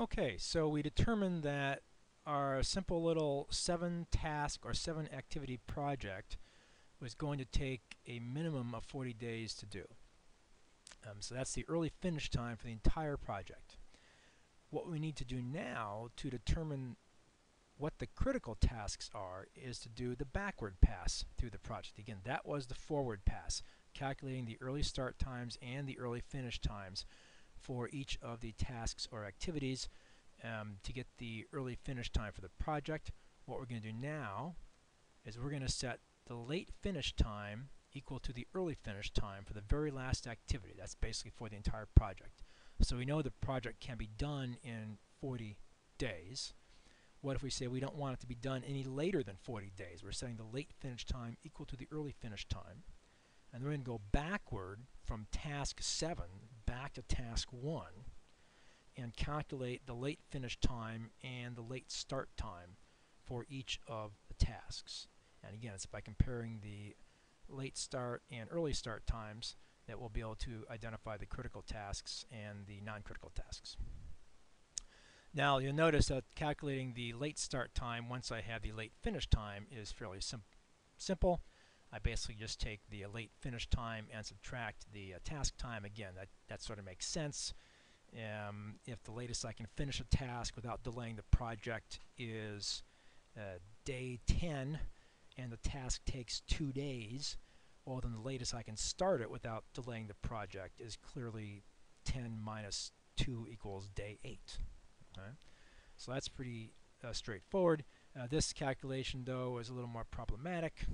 Okay, so we determined that our simple little 7-task or 7-activity project was going to take a minimum of 40 days to do. So that's the early finish time for the entire project. What we need to do now to determine what the critical tasks are is to do the backward pass through the project. Again, that was the forward pass, calculating the early start times and the early finish times for each of the tasks or activities to get the early finish time for the project. What we're going to do now is we're going to set the late finish time equal to the early finish time for the very last activity. That's basically for the entire project. So we know the project can be done in 40 days. What if we say we don't want it to be done any later than 40 days? We're setting the late finish time equal to the early finish time. And we're going to go backward from task 7 back to task 1 and calculate the late finish time and the late start time for each of the tasks. And again, it's by comparing the late start and early start times that we'll be able to identify the critical tasks and the non-critical tasks. Now you'll notice that calculating the late start time once I have the late finish time is fairly simple. I basically just take the late finish time and subtract the task time. Again, that sort of makes sense. If the latest I can finish a task without delaying the project is day 10 and the task takes 2 days, well then the latest I can start it without delaying the project is clearly 10 minus 2 equals day 8. Okay? So that's pretty straightforward. This calculation though is a little more problematic.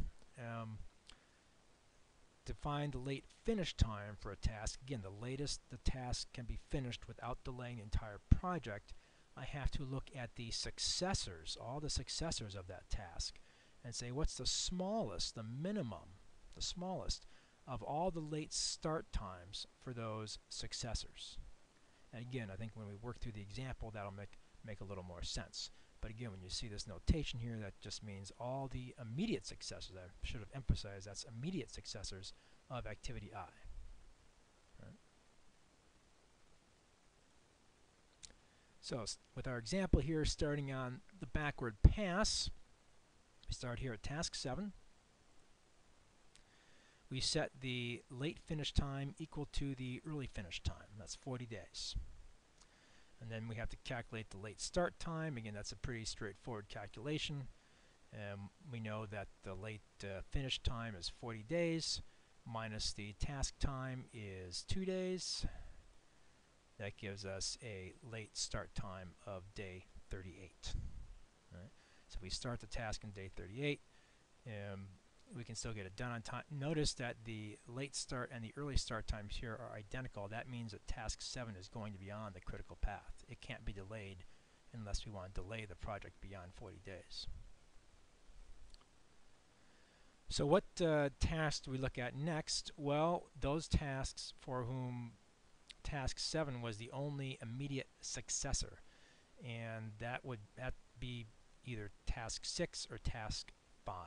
To find the late finish time for a task, again the latest the task can be finished without delaying the entire project, I have to look at the successors, all the successors of that task, and say what's the smallest, the minimum, the smallest of all the late start times for those successors. And again, I think when we work through the example that'll make a little more sense. But again, when you see this notation here, that just means all the immediate successors. I should have emphasized that's immediate successors of activity I. Right. So with our example here, starting on the backward pass, we start here at task 7. We set the late finish time equal to the early finish time. That's 40 days. And then we have to calculate the late start time. Again, that's a pretty straightforward calculation. We know that the late finish time is 40 days minus the task time is 2 days. That gives us a late start time of day 38. Right? So we start the task on day 38. We can still get it done on time. Notice that the late start and the early start times here are identical. That means that task 7 is going to be on the critical path. It can't be delayed unless we want to delay the project beyond 40 days. So what tasks do we look at next? Well, those tasks for whom task 7 was the only immediate successor, and that would be either task 6 or task 5.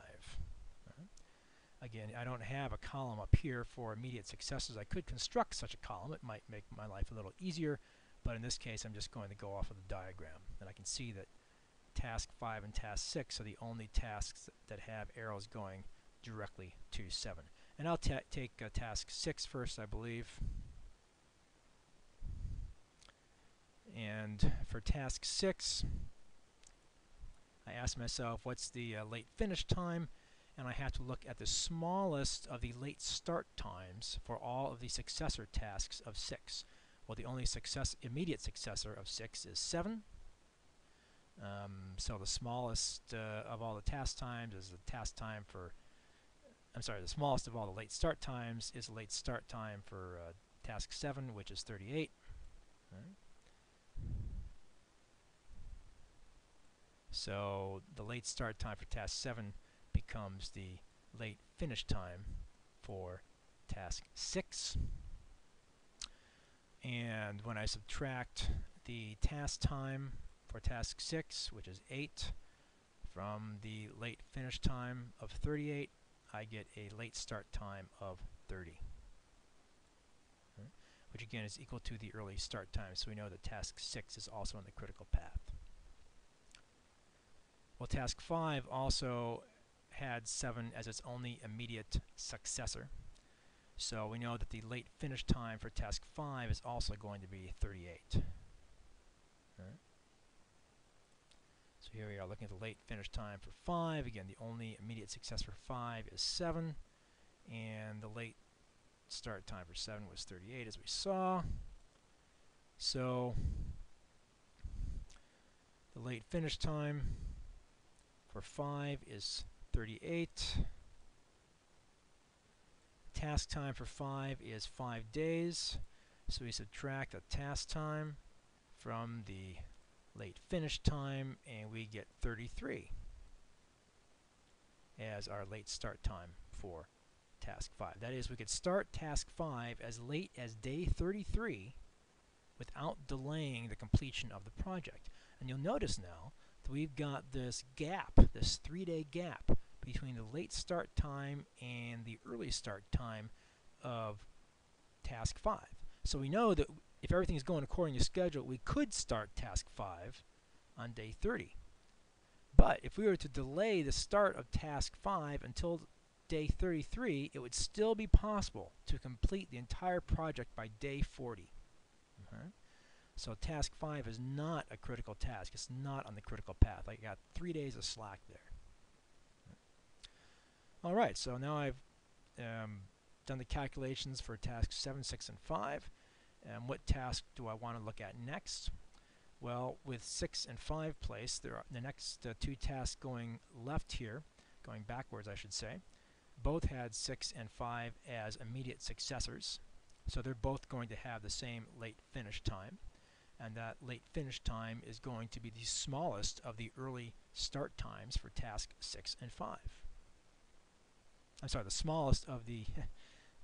Again, I don't have a column up here for immediate successors. I could construct such a column. It might make my life a little easier, but in this case I'm just going to go off of the diagram. And I can see that task 5 and task 6 are the only tasks that have arrows going directly to 7. And I'll take task 6 first, I believe. And for task 6, I ask myself what's the late finish time, and I have to look at the smallest of the late start times for all of the successor tasks of 6. Well, the only immediate successor of 6 is 7. So the smallest of all the task times is the task time for, the smallest of all the late start times is the late start time for task 7, which is 38. Right. So the late start time for task 7 becomes the late finish time for task 6. And when I subtract the task time for task 6, which is 8, from the late finish time of 38, I get a late start time of 30. which again is equal to the early start time. So we know that task 6 is also on the critical path. Well, task 5 also had 7 as its only immediate successor. So we know that the late finish time for task 5 is also going to be 38. Right. So here we are looking at the late finish time for 5. Again, the only immediate successor for 5 is 7. And the late start time for 7 was 38, as we saw. So the late finish time for 5 is 38. Task time for 5 is 5 days. So we subtract the task time from the late finish time, and we get 33 as our late start time for task 5. That is, we could start task 5 as late as day 33 without delaying the completion of the project. And you'll notice now that we've got this gap, this 3-day gap between the late start time and the early start time of task 5. So we know that if everything is going according to schedule, we could start task 5 on day 30. But if we were to delay the start of task 5 until day 33, it would still be possible to complete the entire project by day 40. So task 5 is not a critical task. It's not on the critical path. I got 3 days of slack there. Alright, so now I've done the calculations for tasks 7, 6, and 5. And what task do I want to look at next? Well, with 6 and 5 placed, there are the next 2 tasks going left here, going backwards I should say, both had 6 and 5 as immediate successors. So they're both going to have the same late finish time. And that late finish time is going to be the smallest of the early start times for task 6 and 5. I'm sorry, the smallest of the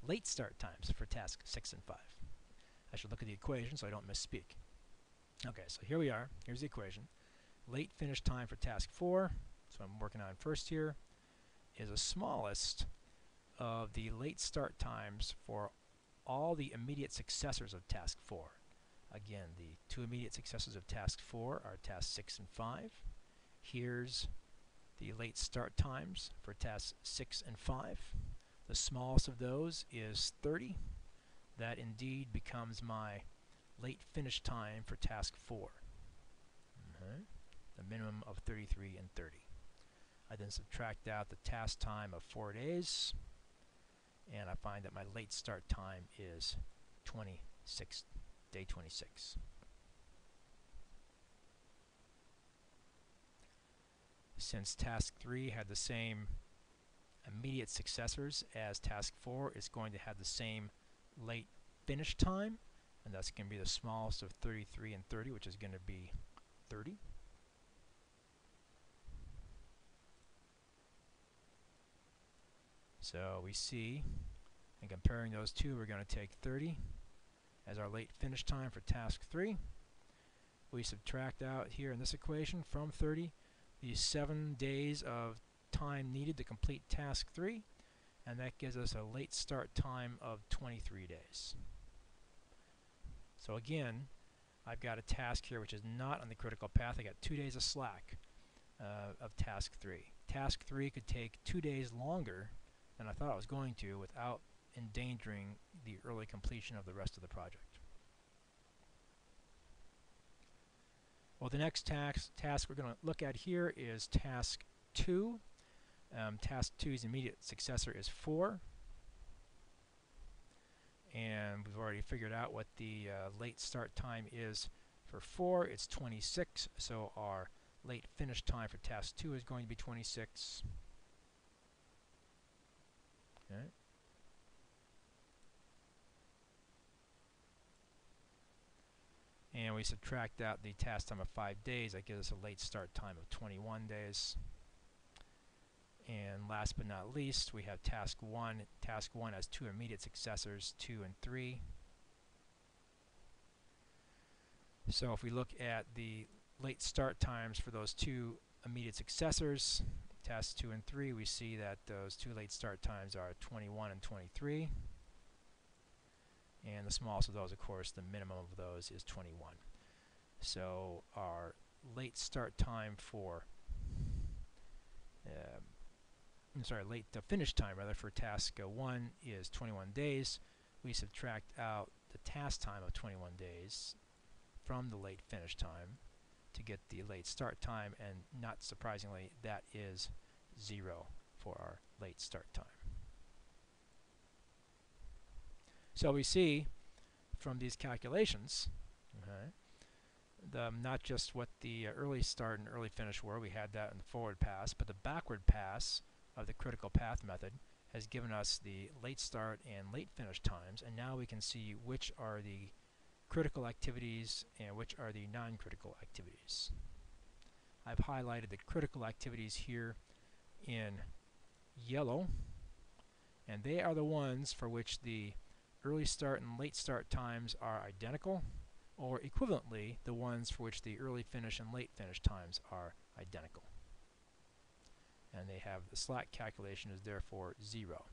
late start times for task 6 and 5. I should look at the equation so I don't misspeak. Okay, so here we are. Here's the equation. Late finish time for task 4, so I'm working on first here, is the smallest of the late start times for all the immediate successors of task 4. Again, the 2 immediate successors of task 4 are task 6 and 5. Here's the late start times for tasks 6 and 5. The smallest of those is 30. That indeed becomes my late finish time for task 4. The minimum of 33 and 30. I then subtract out the task time of 4 days, and I find that my late start time is day 26. Since task 3 had the same immediate successors as task 4, it's going to have the same late finish time, and that's going to be the smallest of 33 and 30, which is going to be 30. So we see, in comparing those two, we're going to take 30 as our late finish time for task 3. We subtract out here in this equation from 30 the 7 days of time needed to complete task 3, and that gives us a late start time of 23 days. So again, I've got a task here which is not on the critical path. I got 2 days of slack of task 3. Task 3 could take 2 days longer than I thought it was going to without endangering the early completion of the rest of the project. Well, the next task we're going to look at here is task 2. Task 2's immediate successor is 4. And we've already figured out what the late start time is for 4. It's 26, so our late finish time for task 2 is going to be 26. Okay. And we subtract out the task time of 5 days. That gives us a late start time of 21 days. And last but not least, we have task 1. Task 1 has 2 immediate successors, 2 and 3. So if we look at the late start times for those 2 immediate successors, tasks 2 and 3, we see that those 2 late start times are 21 and 23. and the smallest of those, of course, the minimum of those is 21. So our late start time for late finish time rather for task 1 is 21 days. We subtract out the task time of 21 days from the late finish time to get the late start time, and not surprisingly, that is 0 for our late start time. So we see from these calculations, not just what the early start and early finish were, we had that in the forward pass, but the backward pass of the critical path method has given us the late start and late finish times, and now we can see which are the critical activities and which are the non-critical activities. I've highlighted the critical activities here in yellow, and they are the ones for which the early start and late start times are identical, or equivalently the ones for which the early finish and late finish times are identical. And they have the slack calculation is therefore 0.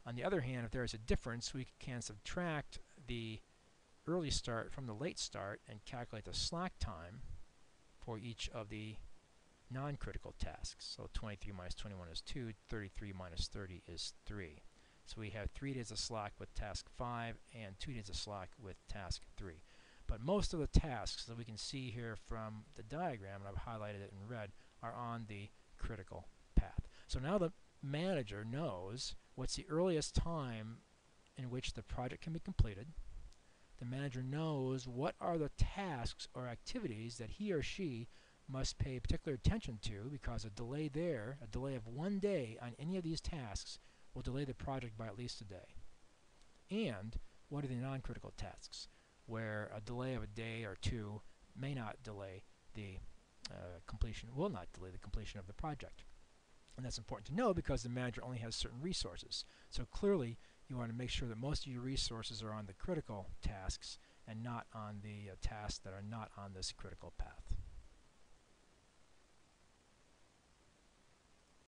On the other hand, if there is a difference, we can subtract the early start from the late start and calculate the slack time for each of the non-critical tasks. So 23 minus 21 is 2, 33 minus 30 is 3. So we have 3 days of slack with task 5 and 2 days of slack with task 3. But most of the tasks that we can see here from the diagram, and I've highlighted it in red, are on the critical path. So now the manager knows what's the earliest time in which the project can be completed. The manager knows what are the tasks or activities that he or she must pay particular attention to, because a delay there, a delay of 1 day on any of these tasks, will delay the project by at least a day. And what are the non-critical tasks, where a delay of a day or 2 may not delay the will not delay the completion of the project. And that's important to know because the manager only has certain resources. So clearly, you want to make sure that most of your resources are on the critical tasks and not on the tasks that are not on this critical path.